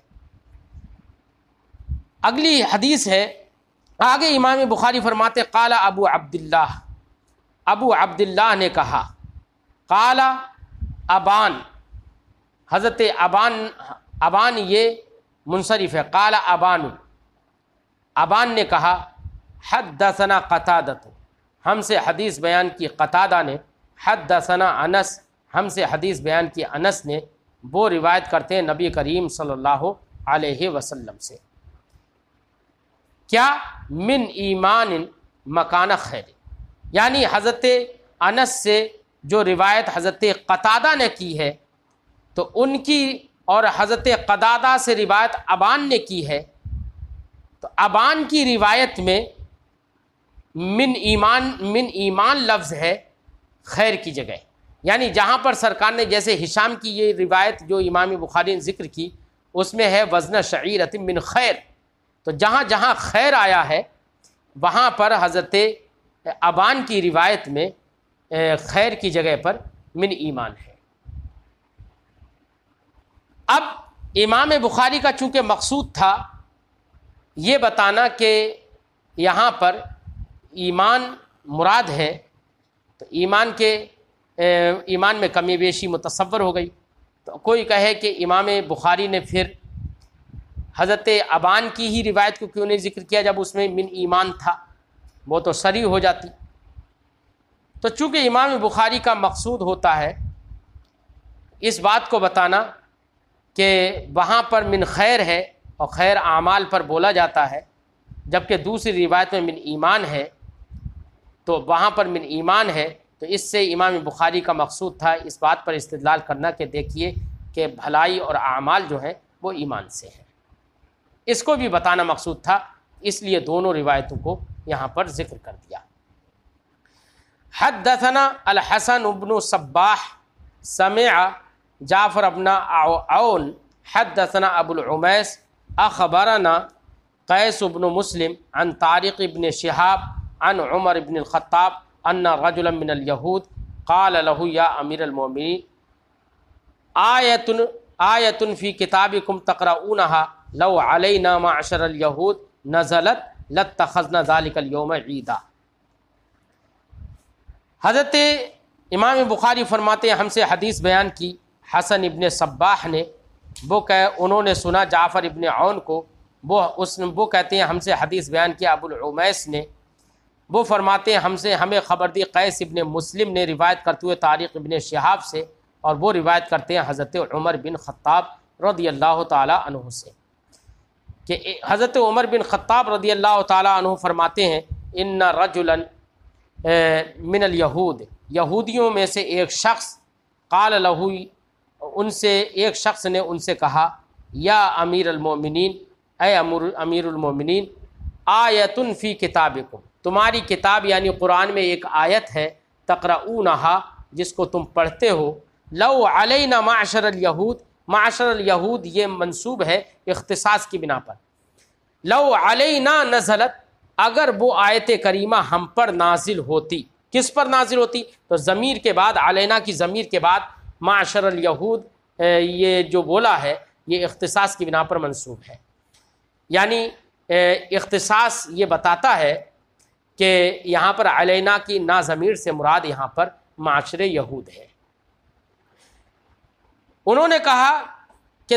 اگلی حدیث ہے آگے امام بخاری فرماتے قال ابو عبداللہ نے کہا، قال ابان، حضرت ابان یہ منصرف ہے، قال ابان نے کہا حدثنا قتادہ، ہم سے حدیث بیان کی قتادہ نے، حدثنا انس، ہم سے حدیث بیان کی انس نے، وہ روایت کرتے ہیں نبی کریم صلی اللہ علیہ وسلم سے، کیا من ایمان مکان خیر، یعنی حضرت انس سے جو روایت حضرت قتادہ نے کی ہے تو ان کی، اور حضرت قتادہ سے روایت ابان نے کی ہے، تو ابان کی روایت میں من ایمان لفظ ہے خیر کی جگہ، یعنی جہاں پر سرکار نے جیسے ہشام کی یہ روایت جو امام بخاری نے ذکر کی اس میں ہے وزن شعیرۃ من خیر، تو جہاں جہاں خیر آیا ہے وہاں پر حضرت ابان کی روایت میں خیر کی جگہ پر من ایمان ہے۔ اب امام بخاری کا چونکہ مقصود تھا یہ بتانا کہ یہاں پر ایمان مراد ہے، تو ایمان میں کمی بیشی متصور ہو گئی، تو کوئی کہے کہ امام بخاری نے پھر حضرت ابان کی ہی روایت کو کیوں نہیں ذکر کیا جب اس میں من ایمان تھا، وہ تو صریح ہو جاتی۔ تو چونکہ امام بخاری کا مقصود ہوتا ہے اس بات کو بتانا کہ وہاں پر من خیر ہے اور خیر اعمال پر بولا جاتا ہے، جبکہ دوسری روایت میں من ایمان ہے، تو وہاں پر من ایمان ہے، تو اس سے امام بخاری کا مقصود تھا اس بات پر استدلال کرنا کہ دیکھیے کہ بھلائی اور اعمال جو ہیں وہ ایمان سے ہیں، اس کو بھی بتانا مقصود تھا، اس لیے دونوں روایتوں کو یہاں پر ذکر کر دیا۔ حدثنا الحسن بن صباح سمع جعفر بن عون حدثنا ابو العمیس اخبرنا قیس بن مسلم عن طارق بن شہاب عن عمر بن الخطاب ان رجلا من اليہود قال له یا امیر المؤمنین آیۃ فی کتابکم تقرؤونها لو علینا معشر الیہود نزلت لاتخذنا ذلک اليوم عیدا۔ حضرت امام بخاری فرماتے ہیں ہم سے حدیث بیان کی حسن ابن صباح نے، انہوں نے سنا جعفر ابن عون کو، وہ کہتے ہیں ہم سے حدیث بیان کیا ابو العمیس نے، وہ فرماتے ہیں ہمیں خبر دی قیس ابن مسلم نے روایت کرتے ہوئے طارق ابن شہاب سے، اور وہ روایت کرتے ہیں حضرت عمر بن خطاب رضی اللہ تعالی عنہ سے، کہ حضرت عمر بن خطاب رضی اللہ تعالی عنہ فرماتے ہیں ان رجلا من الیہود، یہودیوں میں سے ایک شخص، قال لہ، ان سے ایک شخص نے ان سے کہا یا امیر المؤمنین، اے امیر المؤمنین، آیۃ فی کتابکم، تمہاری کتاب یعنی قرآن میں ایک آیت ہے، تقرؤونہا، جس کو تم پڑھتے ہو، لو علینا معشر الیہود، معشر الیہود یہ منصوب ہے اختصاص کی بنا پر، لو علینا نزلت، اگر وہ آیت کریمہ ہم پر نازل ہوتی، کس پر نازل ہوتی؟ تو ضمیر کے بعد، علینا کی ضمیر کے بعد معشر الیہود یہ جو بولا ہے یہ اختصاص کی بنا پر منصوب ہے، یعنی اختصاص یہ بتاتا ہے کہ یہاں پر علینا کی نا ضمیر سے مراد یہاں پر معاشر یہود ہے۔ انہوں نے کہا کہ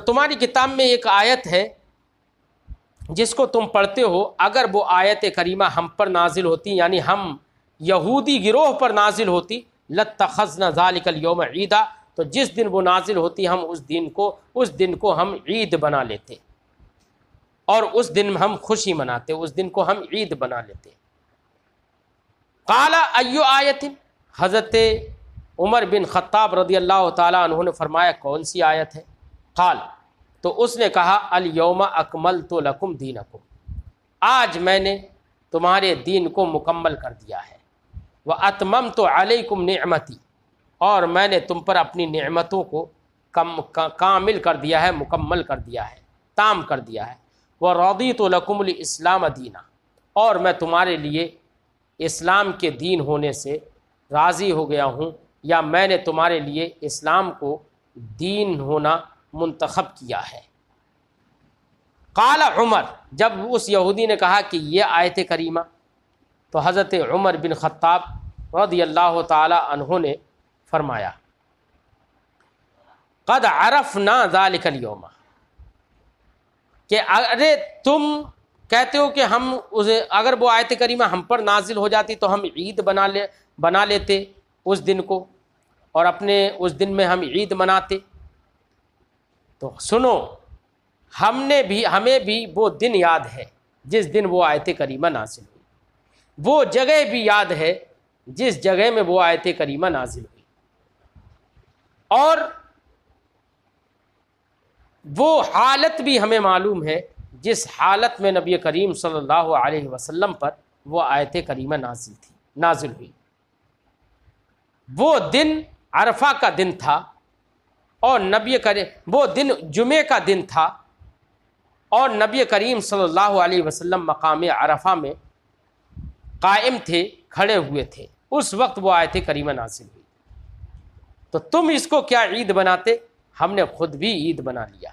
تمہاری کتاب میں ایک آیت ہے جس کو تم پڑھتے ہو، اگر وہ آیت کریمہ ہم پر نازل ہوتی، یعنی ہم یہودی گروہ پر نازل ہوتی، لاتخذنا ذالک اليوم عیدا، تو جس دن وہ نازل ہوتی ہم اس دن کو ہم عید بنا لیتے، اور اس دن ہم خوشی مناتے، اس دن کو ہم عید بنا لیتے۔ قال ایو آیت، حضرت عمر بن خطاب رضی اللہ تعالیٰ عنہ نے فرمایا کون سی آیت ہے؟ قال، تو اس نے کہا الیوم اکملت لکم دینکم، آج میں نے تمہارے دین کو مکمل کر دیا ہے، واتممت علیکم نعمتی، اور میں نے تم پر اپنی نعمتوں کو کامل کر دیا ہے، مکمل کر دیا ہے، تام کر دیا ہے، ورضیت لکم الاسلام دینا، اور میں تمہارے لیے اسلام کے دین ہونے سے راضی ہو گیا ہوں، یا میں نے تمہارے لیے اسلام کو دین ہونا منتخب کیا ہے۔ قال عمر، جب اس یہودی نے کہا کہ یہ آیت کریمہ، تو حضرت عمر بن خطاب رضی اللہ تعالی عنہ نے فرمایا قد عرفنا ذلک اليوم، کہ ارے تم کہتے ہو کہ ہم اگر وہ آیت کریمہ ہم پر نازل ہو جاتی تو ہم عید بنا لیتے اس دن کو، اور اپنے اس دن میں ہم عید مناتے۔ تو سنو، ہمیں بھی وہ دن یاد ہے جس دن وہ آیت کریمہ نازل ہوئی، وہ جگہ بھی یاد ہے جس جگہ میں وہ آیت کریمہ نازل ہوئی، اور وہ حالت بھی ہمیں معلوم ہے جس حالت میں نبی کریم صلی اللہ علیہ وسلم پر وہ آیت کریمہ نازل ہوئی۔ وہ دن عرفہ کا دن تھا، اور وہ دن جمعے کا دن تھا، اور نبی کریم صلی اللہ علیہ وسلم مقام عرفہ میں قائم تھے، کھڑے ہوئے تھے، اس وقت وہ آیت کریمہ نازل ہوئی۔ تو تم اس کو کیا عید بناتے؟ ہم نے خود بھی عید بنا لیا،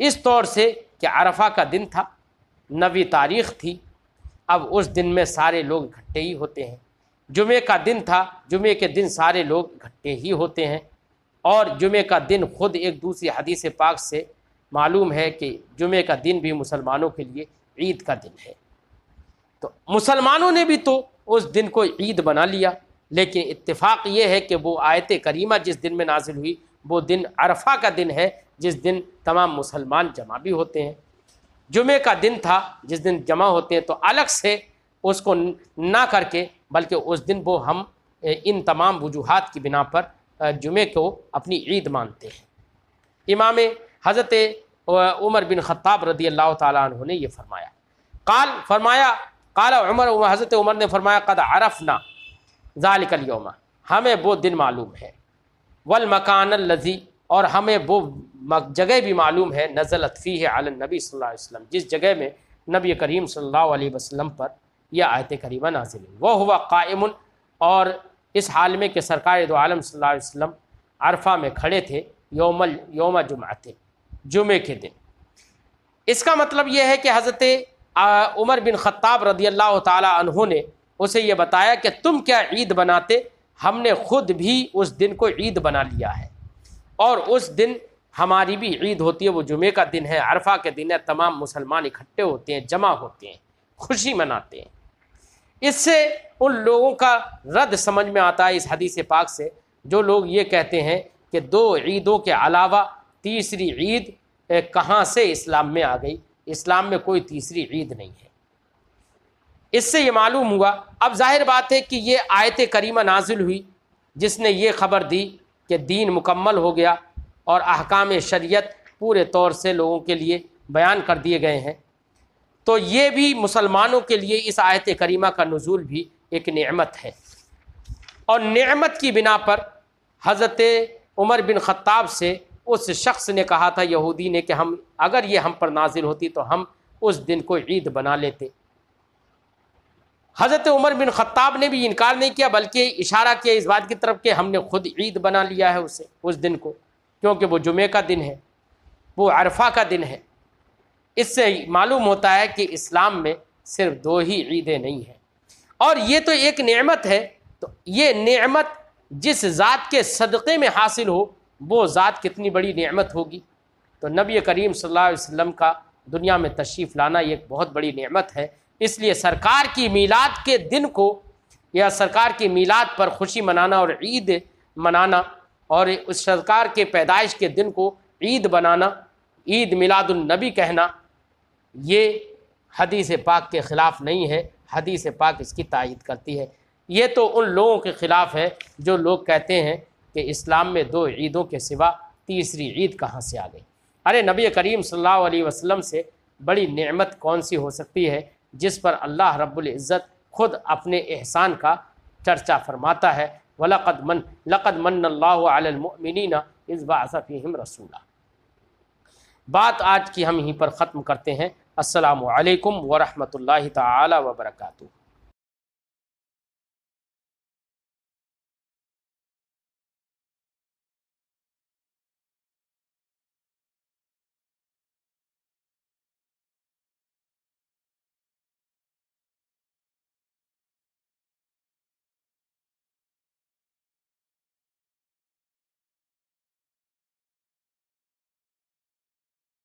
اس طور سے کہ عرفہ کا دن تھا، 9 تاریخ تھی، اب اس دن میں سارے لوگ اکٹھے ہی ہوتے ہیں۔ جمعے کا دن تھا، جمعے کے دن سارے لوگ اکٹھے ہی ہوتے ہیں، اور جمعے کا دن خود ایک دوسری حدیث پاک سے معلوم ہے کہ جمعے کا دن بھی مسلمانوں کے لیے عید کا دن ہے۔ تو مسلمانوں نے بھی تو اس دن کو عید بنا لیا، لیکن اتفاق یہ ہے کہ وہ آیت کریمہ جس دن میں نازل ہوئی وہ دن عرفہ کا دن ہے، جس دن تمام مسلمان جمع بھی ہوتے ہیں۔ جمعے کا دن تھا جس دن جمع ہوتے ہیں، تو الگ سے اس کو نہ کر کے بلکہ اس دن وہ ہم ان تمام وجوہات کی بنا پر جمعے کو اپنی عید مانتے ہیں۔ امام حضرت عمر بن خطاب رضی اللہ تعالیٰ عنہ نے یہ فرمایا قال عمر، حضرت عمر نے فرمایا قد عرفنا ذالک اليوم، ہمیں وہ دن معلوم ہے، والمکان الذی، اور ہمیں وہ جگہ بھی معلوم ہے، نزلت فیہ علی النبی صلی اللہ علیہ وسلم، جس جگہ میں نبی کریم صلی اللہ علیہ وسلم پر یہ آیت کریمہ نازل ہوئی۔ وہو قائم، اور اس حال میں کہ سرکار دو عالم صلی اللہ علیہ وسلم عرفہ میں کھڑے تھے، یوم جمعہ، جمعے کے دن۔ اس کا مطلب یہ ہے کہ حضرت عمر بن خطاب رضی اللہ تعالی عنہ نے اسے یہ بتایا کہ تم کیا عید بناتے، ہم نے خود بھی اس دن کو عید بنا لیا ہے، اور اس دن ہماری بھی عید ہوتی ہے، وہ جمعے کا دن ہے، عرفہ کے دن ہے، تمام مسلمان اکٹھے ہوتے ہیں، جمع ہوتے ہیں، خوشی مناتے ہیں۔ اس سے ان لوگوں کا رد سمجھ میں آتا ہے اس حدیث پاک سے، جو لوگ یہ کہتے ہیں کہ 2 عیدوں کے علاوہ تیسری عید کہاں سے اسلام میں آ گئی، اسلام میں کوئی تیسری عید نہیں ہے۔ اس سے یہ معلوم ہوا، اب ظاہر بات ہے کہ یہ آیت کریمہ نازل ہوئی جس نے یہ خبر دی کہ دین مکمل ہو گیا اور احکام شریعت پورے طور سے لوگوں کے لیے بیان کر دیے گئے ہیں، تو یہ بھی مسلمانوں کے لیے اس آیت کریمہ کا نزول بھی ایک نعمت ہے، اور نعمت کی بنا پر حضرت عمر بن خطاب سے اس شخص نے کہا تھا، یہودی نے، کہ اگر یہ ہم پر نازل ہوتی تو ہم اس دن کو عید بنا لیتے۔ حضرت عمر بن خطاب نے بھی انکار نہیں کیا، بلکہ اشارہ کیا اس بات کی طرف کہ ہم نے خود عید بنا لیا ہے اس دن کو، کیونکہ وہ جمعے کا دن ہے، وہ عرفہ کا دن ہے۔ اس سے معلوم ہوتا ہے کہ اسلام میں صرف 2 ہی عیدیں نہیں ہیں، اور یہ تو ایک نعمت ہے، تو یہ نعمت جس ذات کے صدقے میں حاصل ہو وہ ذات کتنی بڑی نعمت ہوگی۔ تو نبی کریم صلی اللہ علیہ وسلم کا دنیا میں تشریف لانا یہ ایک بہت بڑی نعمت ہے، اس لیے سرکار کی میلاد کے دن کو، یا سرکار کی میلاد پر خوشی منانا اور عید منانا، اور اس سرکار کے پیدائش کے دن کو عید بنانا، عید میلاد النبی کہنا، یہ حدیث پاک کے خلاف نہیں ہے، حدیث پاک اس کی تائید کرتی ہے۔ یہ تو ان لوگوں کے خلاف ہے جو لوگ کہتے ہیں کہ اسلام میں 2 عیدوں کے سوا تیسری عید کہاں سے آ گئی۔ ارے نبی کریم صلی اللہ علیہ وسلم سے بڑی نعمت کون سی ہو سکتی ہے جس پر اللہ رب العزت خود اپنے احسان کا چرچا فرماتا ہے، لقد من اللہ علی المؤمنین اذ بعث فیہم رسولا۔ بات آج کی ہم یہیں پر ختم کرتے ہیں۔ السلام علیکم ورحمۃ اللہ تعالی وبرکاتہ۔